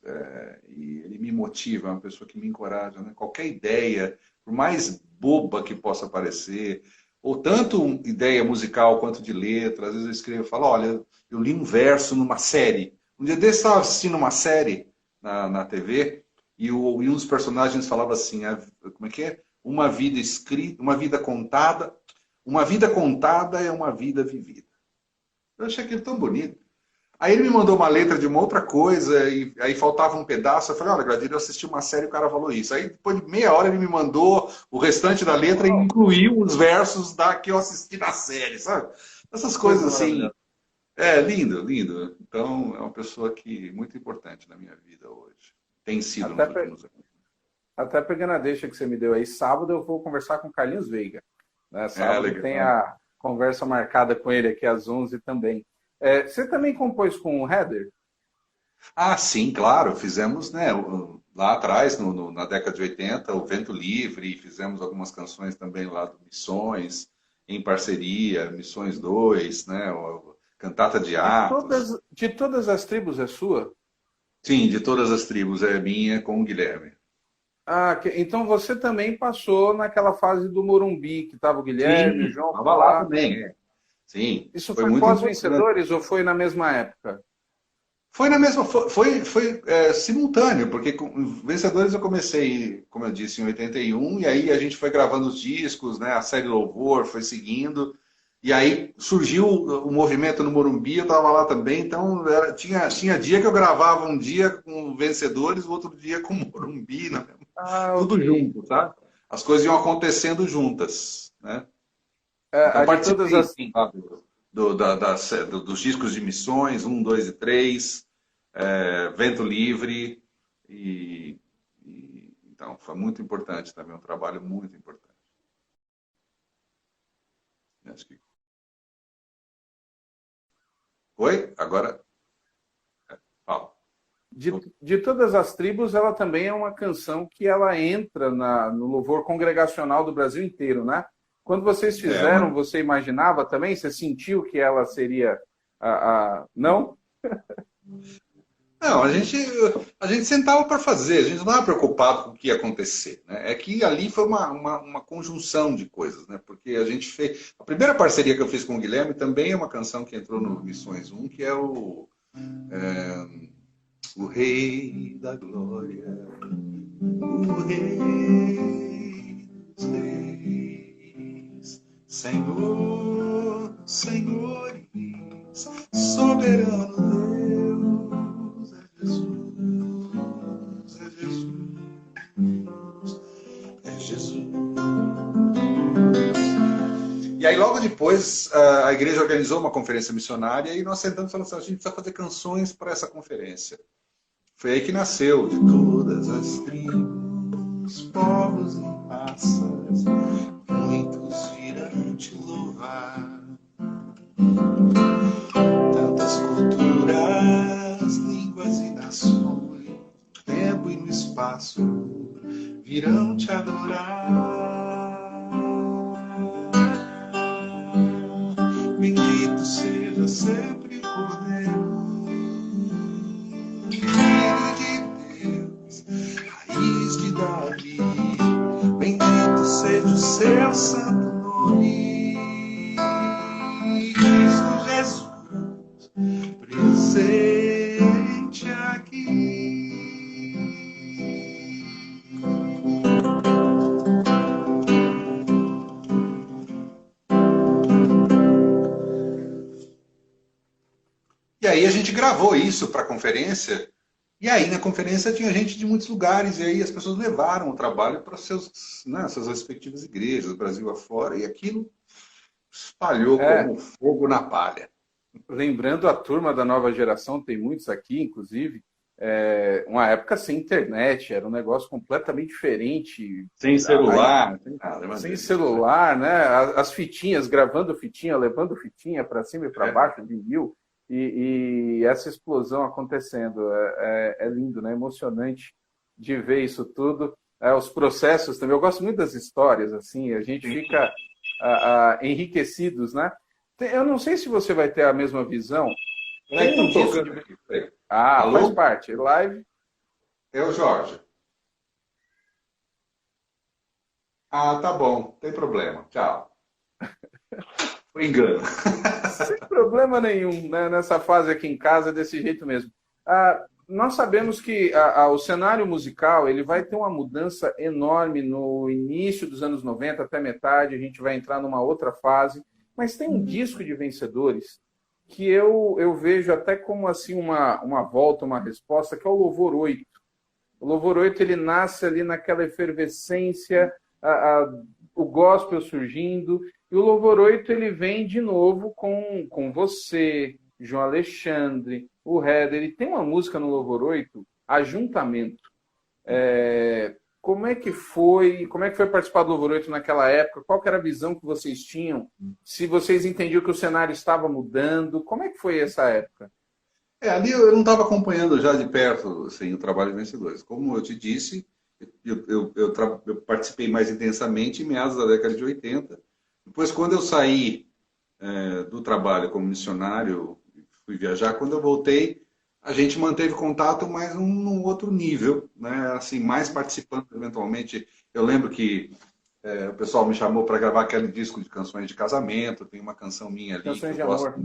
e ele me motiva, é uma pessoa que me encoraja, né? Qualquer ideia, por mais boba que possa parecer, ou tanto ideia musical quanto de letra, às vezes eu escrevo e falo, olha, eu li um verso numa série. Um dia desse eu estava assistindo uma série na TV, e um dos personagens falava assim, como é que é? Uma vida escrita, uma vida contada é uma vida vivida. Eu achei aquilo tão bonito. Aí ele me mandou uma letra de uma outra coisa, e aí faltava um pedaço. Eu falei, olha, Gradir, eu assisti uma série e o cara falou isso. Aí depois de meia hora ele me mandou o restante da letra e incluiu os versos da que eu assisti na série, sabe? Essas coisas assim. É, lindo, lindo. Então, é uma pessoa que muito importante na minha vida hoje. Tem sido Até, nos últimos anos. até pegando a deixa que você me deu aí, sábado eu vou conversar com o Carlinhos Veiga. Né? É, Sábado tem legal. a conversa marcada com ele aqui às 11 também. Você também compôs com o Heather? Ah, sim, claro. Fizemos, né, lá atrás, na década de 80, o Vento Livre, fizemos algumas canções também lá do Missões, em parceria, Missões 2, né, Cantata de Atos. De todas as tribos é sua? Sim, de todas as tribos, é minha com o Guilherme. Ah, então você também passou naquela fase do Morumbi, que estava o Guilherme, o Sim, João estava por lá lá. também, é. Sim, Isso foi foi muito importante. pós-Vencedores ou foi na mesma época? Foi na mesma, foi simultâneo, porque com Vencedores eu comecei, como eu disse, em 81, e aí a gente foi gravando os discos, né, a série Louvor foi seguindo, e aí surgiu o movimento no Morumbi, eu estava lá também, então tinha dia que eu gravava um dia com Vencedores, o outro dia com Morumbi, né, Ah, ok. tudo junto, tá? As coisas iam acontecendo juntas, né? A Então de todas participei, as. sim, lá dos discos de Missões, 1, 2 e 3, Vento Livre, então foi muito importante também, um trabalho muito importante. Acho que... Oi? Agora, fala. De todas as tribos, ela também é uma canção que ela entra no louvor congregacional do Brasil inteiro, né? Quando vocês fizeram, Mano. você imaginava também? Você sentiu que ela seria Não? Não, a gente sentava para fazer, a gente não estava preocupado com o que ia acontecer, né? É que ali foi uma conjunção de coisas, né? Porque a gente fez. A primeira parceria que eu fiz com o Guilherme também é uma canção que entrou no Missões 1, que é o Rei da Glória, o Rei dos Reis, Senhor, Senhores, soberano Deus, é Jesus, é Jesus, é Jesus. E aí, logo depois, a igreja organizou uma conferência missionária e nós sentamos e falamos assim, a gente precisa fazer canções para essa conferência. Foi aí que nasceu, de todas as tribos, povos e raças, muitos virão te louvar. Tantas culturas, línguas e nações, no tempo e no espaço, virão te adorar. Bendito seja sempre o Cordeiro, Filho de Deus, raiz de Davi. Bendito seja o seu santo nome, Cristo Jesus, presente aqui. E aí a gente gravou isso para a conferência, e aí na conferência tinha gente de muitos lugares, e aí as pessoas levaram o trabalho para suas respectivas igrejas, Brasil afora, e aquilo espalhou como fogo na palha. Lembrando a turma da nova geração, tem muitos aqui, inclusive, uma época sem internet, era um negócio completamente diferente. Sem celular, sem nada. Sem celular, né? As fitinhas, gravando fitinha, levando fitinha para cima e para baixo de mil. E essa explosão acontecendo. É lindo, né? Emocionante de ver isso tudo. Os processos também. Eu gosto muito das histórias, assim, a gente fica enriquecidos, né? Eu não sei se você vai ter a mesma visão. Peraí, Tem um estão disco tocando de... aqui. Peraí. Ah, faz Alô? parte. Live. É o Jorge. Ah, tá bom, não tem problema. Tchau. Foi engano. Sem problema nenhum, né? Nessa fase aqui em casa, desse jeito mesmo. Nós sabemos que o cenário musical ele vai ter uma mudança enorme no início dos anos 90 até metade, a gente vai entrar numa outra fase, mas tem um disco de vencedores que eu vejo até como assim uma volta, uma resposta, que é o Louvor 8. O Louvor 8 ele nasce ali naquela efervescência, a, a, o gospel surgindo, e o Louvor 8 ele vem de novo com você, João Alexandre, o Heather. Ele tem uma música no Louvor 8, Ajuntamento. Como é que foi participar do Louvor 8 naquela época? Qual que era a visão que vocês tinham? Se vocês entendiam que o cenário estava mudando, como é que foi essa época? Ali eu não estava acompanhando já de perto assim, o trabalho de vencedores. Como eu te disse, eu participei mais intensamente em meados da década de 80. Depois, quando eu saí do trabalho como missionário, fui viajar, quando eu voltei, a gente manteve contato, mas num outro nível, né? Assim, mais participando eventualmente. Eu lembro que o pessoal me chamou para gravar aquele disco de canções de casamento, tem uma canção minha ali que Canções eu de gosto, amor.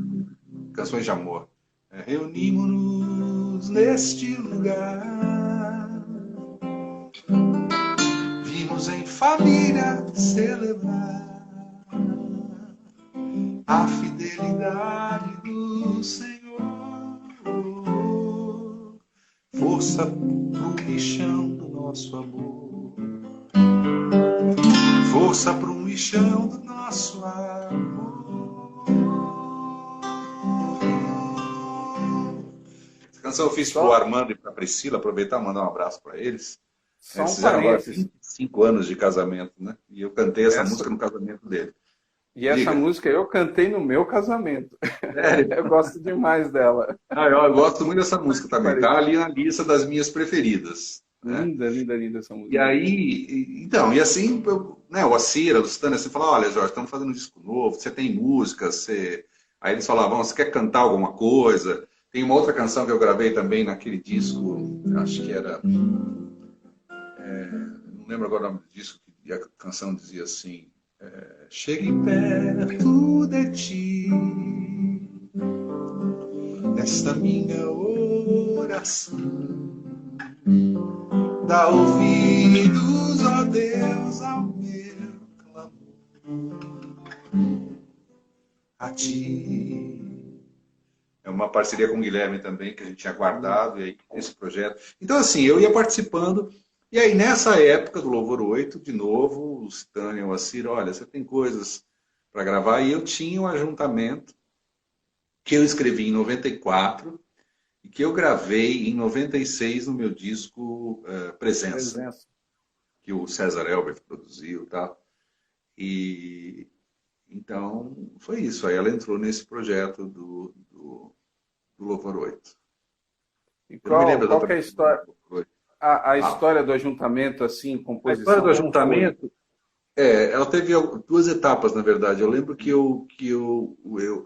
canções de amor. Reunimos-nos neste lugar, vimos em família celebrar a fidelidade do Senhor, força pro michão do nosso amor, força pro michão do nosso amor. Essa canção eu fiz pro Só, Armando e pra Priscila, aproveitar e mandar um abraço para eles. só Eles um fizeram agora parênteses. 25 anos de casamento, né? E eu cantei essa Essa, música no casamento dele. e essa Diga. música eu cantei no meu casamento. Sério? Eu gosto demais dela. Eu gosto muito dessa música também. Parei. Tá ali na lista das minhas preferidas, né? Linda, linda, linda essa E música. aí, então, e assim, né, o Acira, o Stanley, assim, falou, olha, Jorge, estamos fazendo um disco novo, você tem música, você... Aí eles falavam, você quer cantar alguma coisa? Tem uma outra canção que eu gravei também naquele disco, acho que era... não lembro agora o nome do disco, e a canção dizia assim, chegue perto de ti, nesta minha oração, dá ouvidos, ó Deus, ao meu clamor a ti. É uma parceria com o Guilherme também, que a gente tinha guardado, e aí esse projeto. Então, assim, eu ia participando, e aí nessa época do Louvor 8, de novo, o Stan e o Assir, olha, você tem coisas para gravar, e eu tinha um ajuntamento que eu escrevi em 94, e que eu gravei em 96 no meu disco Presença, Presença. que o César Elbert produziu e tal. E então foi isso. Aí ela entrou nesse projeto do Louvor 8. E Eu não me lembro qual que é a exatamente do nome história, do Louvor 8. a Ah, história do ajuntamento, assim, a história composição, do como foi? ajuntamento, ela teve duas etapas, na verdade. Eu lembro que eu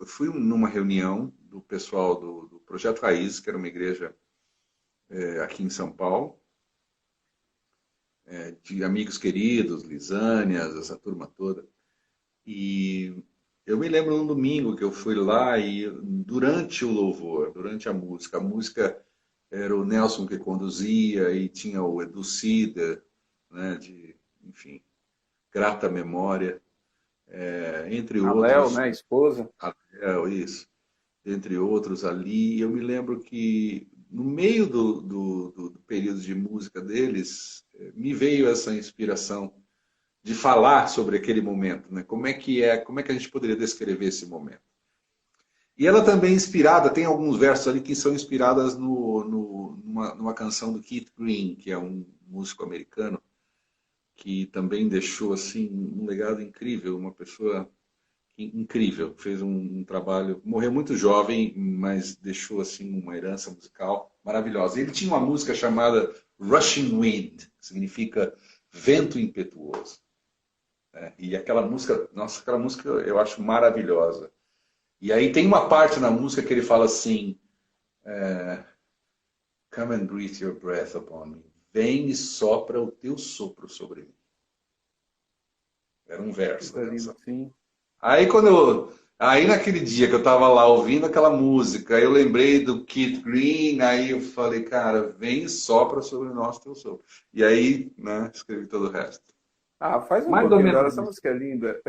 fui numa reunião do pessoal do Projeto Raiz, que era uma igreja aqui em São Paulo, de amigos queridos, Lisânias, essa turma toda. E eu me lembro num domingo que eu fui lá e durante o louvor, durante a música era o Nelson que conduzia e tinha o Edu Cida, né, enfim, grata memória, entre A Léo, outros, né, a esposa. isso, entre outros ali. Eu me lembro que no meio do período de música deles, me veio essa inspiração de falar sobre aquele momento, né? Como é que a gente poderia descrever esse momento? E ela também é inspirada, tem alguns versos ali que são inspiradas numa canção do Keith Green, que é um músico americano, que também deixou assim um legado incrível, uma pessoa incrível, fez um trabalho, morreu muito jovem, mas deixou assim uma herança musical maravilhosa. Ele tinha uma música chamada Rushing Wind, que significa vento impetuoso. E aquela música, nossa, aquela música eu acho maravilhosa. E aí tem uma parte na música que ele fala assim, Come and breathe your breath upon me. Vem e sopra o teu sopro sobre mim. Era um verso da Lindo, canção. sim. Aí naquele dia que eu tava lá ouvindo aquela música, aí eu lembrei do Keith Green, aí eu falei, cara, vem e sopra sobre nós teu sopro. E aí, né, escrevi todo o resto. Ah, faz um Mais ou pouquinho dela, menos essa isso. música é linda.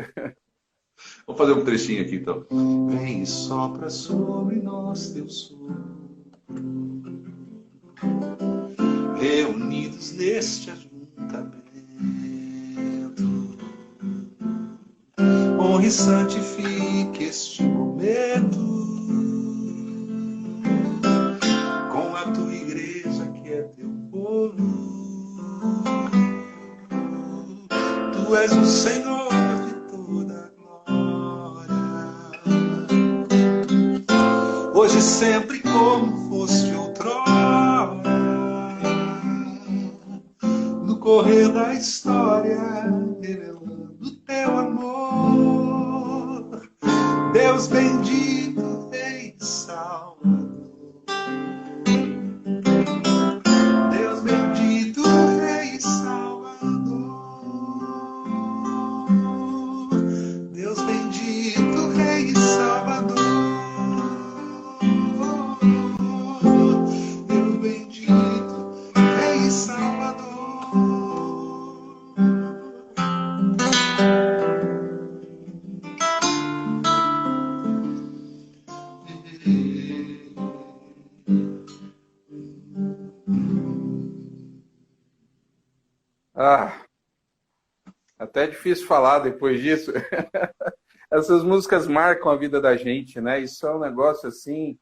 Vou fazer um trechinho aqui então. Vem e sopra sobre nós teu sopro, reunidos neste ajuntamento. Honre e santifique este momento com a tua igreja que é teu povo. Tu és o Senhor de toda a glória, hoje e sempre como foste outrora, no correr da história, revelando teu amor, Deus bendito, Rei e Salvador. Deus bendito, Rei e Salvador. Deus bendito, Rei e Salvador. Deus bendito, Rei e Salvador. Ah, até é difícil falar depois disso. Essas músicas marcam a vida da gente, né? Isso é um negócio assim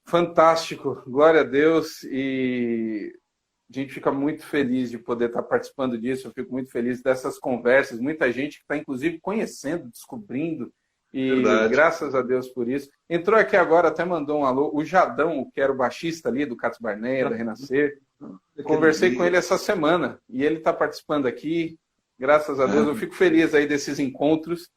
fantástico. Glória a Deus. E a gente fica muito feliz de poder estar participando disso. Eu fico muito feliz dessas conversas. Muita gente que está, inclusive, conhecendo, descobrindo. E Verdade. graças a Deus por isso. Entrou aqui agora, até mandou um alô. O Jadão, que era o baixista ali do Catos Barneia, da Renascer. Conversei com ele essa semana. E ele está participando aqui. Graças a Deus. Eu fico feliz aí desses encontros.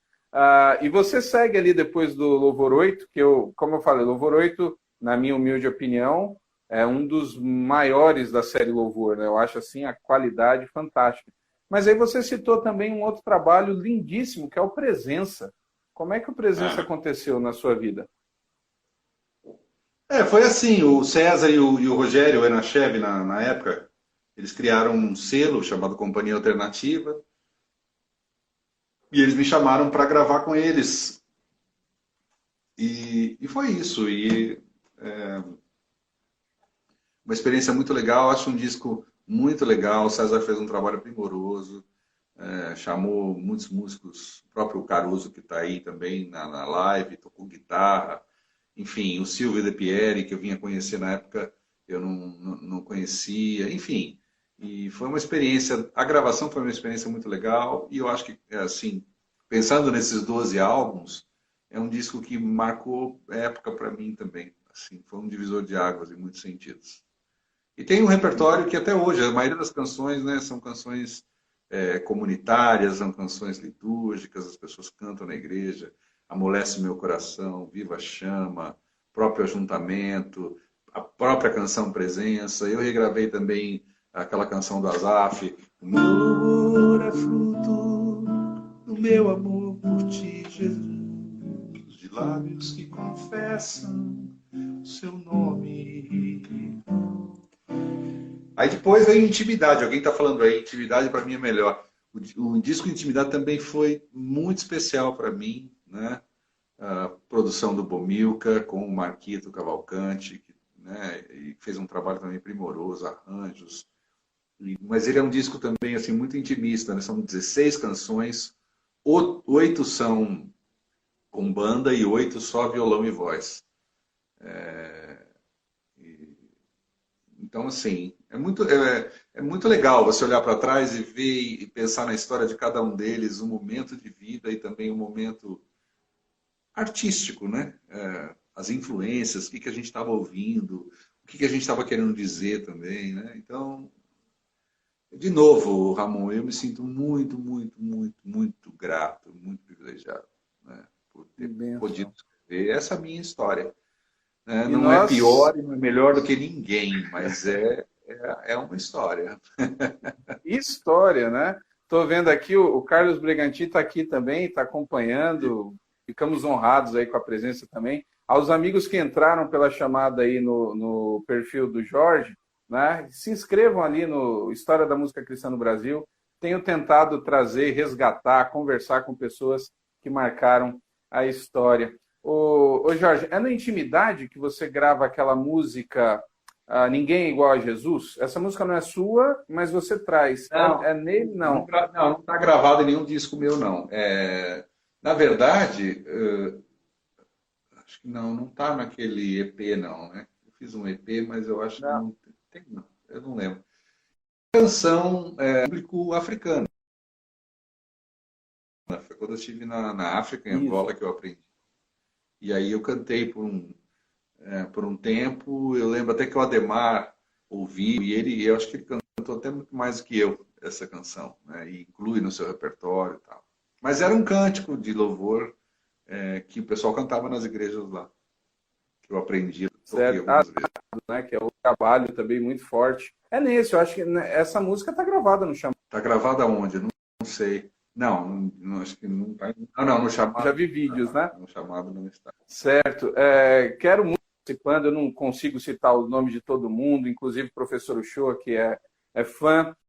E você segue ali depois do Louvor 8, que eu, como eu falei, Louvor 8, na minha humilde opinião, é um dos maiores da série Louvor, né? Eu acho assim a qualidade fantástica. Mas aí você citou também um outro trabalho lindíssimo, que é o Presença. Como é que o Presença aconteceu na sua vida? Foi assim, o César e o Rogério Enachev, na época, eles criaram um selo chamado Companhia Alternativa, e eles me chamaram para gravar com eles. E foi isso. Uma experiência muito legal, acho um disco muito legal. O César fez um trabalho primoroso, chamou muitos músicos, o próprio Caruso, que está aí também na live, tocou guitarra. Enfim, o Silvio De Pieri, que eu vinha conhecer na época, eu não conhecia. Enfim, e foi uma experiência, a gravação foi uma experiência muito legal. E eu acho que, assim, pensando nesses 12 álbuns, é um disco que marcou época para mim também. Assim, foi um divisor de águas em muitos sentidos. E tem um repertório que até hoje, a maioria das canções, né, são canções comunitárias, são canções litúrgicas, as pessoas cantam na igreja, Amolece Meu Coração, Viva a Chama, próprio Ajuntamento, a própria canção Presença. Eu regravei também aquela canção do Asaf, O meu louvor é fruto do meu amor por ti, Jesus, de lábios que confessam o seu nome. Aí depois veio Intimidade. Alguém está falando aí, Intimidade para mim é melhor. O disco Intimidade também foi muito especial para mim, né? A produção do Bomilca com o Marquito Cavalcante, que, né, e fez um trabalho também primoroso, arranjos. Mas ele é um disco também assim muito intimista, né? São 16 canções, 8 são com banda e 8 só violão e voz. Então, assim, é muito legal você olhar para trás e ver e pensar na história de cada um deles, um momento de vida e também um momento artístico, né? As influências, o que a gente estava ouvindo, o que a gente estava querendo dizer também, né? Então, de novo, Ramon, eu me sinto muito, muito, muito, muito grato, muito privilegiado, né? Por Que ter podido bênção. escrever essa é a minha história. Né? E Não nós... é pior e não é melhor do que ninguém, mas é uma história. História, né? Estou vendo aqui, o Carlos Bregantin está aqui também, está acompanhando. Ficamos honrados aí com a presença também. Aos amigos que entraram pela chamada aí no perfil do Jorge, né? Se inscrevam ali no História da Música Cristã no Brasil. Tenho tentado trazer, resgatar, conversar com pessoas que marcaram a história. Ô Jorge, é na intimidade que você grava aquela música Ninguém é Igual a Jesus? Essa música não é sua, mas você traz. Não, É nele, não. não está gravado em nenhum disco meu, não. Na verdade, acho que não está naquele EP, não, né? Eu fiz um EP, mas eu acho que não tem, não. Eu não lembro. Canção público africano. Foi quando eu estive na África, em Angola, que eu aprendi. E aí eu cantei por um tempo. Eu lembro até que o Ademar ouviu, e eu acho que ele cantou até muito mais do que eu essa canção, né? E inclui no seu repertório e tal. Mas era um cântico de louvor que o pessoal cantava nas igrejas lá, que eu aprendi, toquei algumas vezes. Né, que é um trabalho também muito forte. É nesse, eu acho que essa música está gravada no Chamado. Está gravada onde? Não sei. Não, acho que não está. Não, no Chamado. Já vi vídeos, né? No Chamado não está. Certo. Quero muito participando, eu não consigo citar o nome de todo mundo, inclusive o professor Uchoa, que é fã.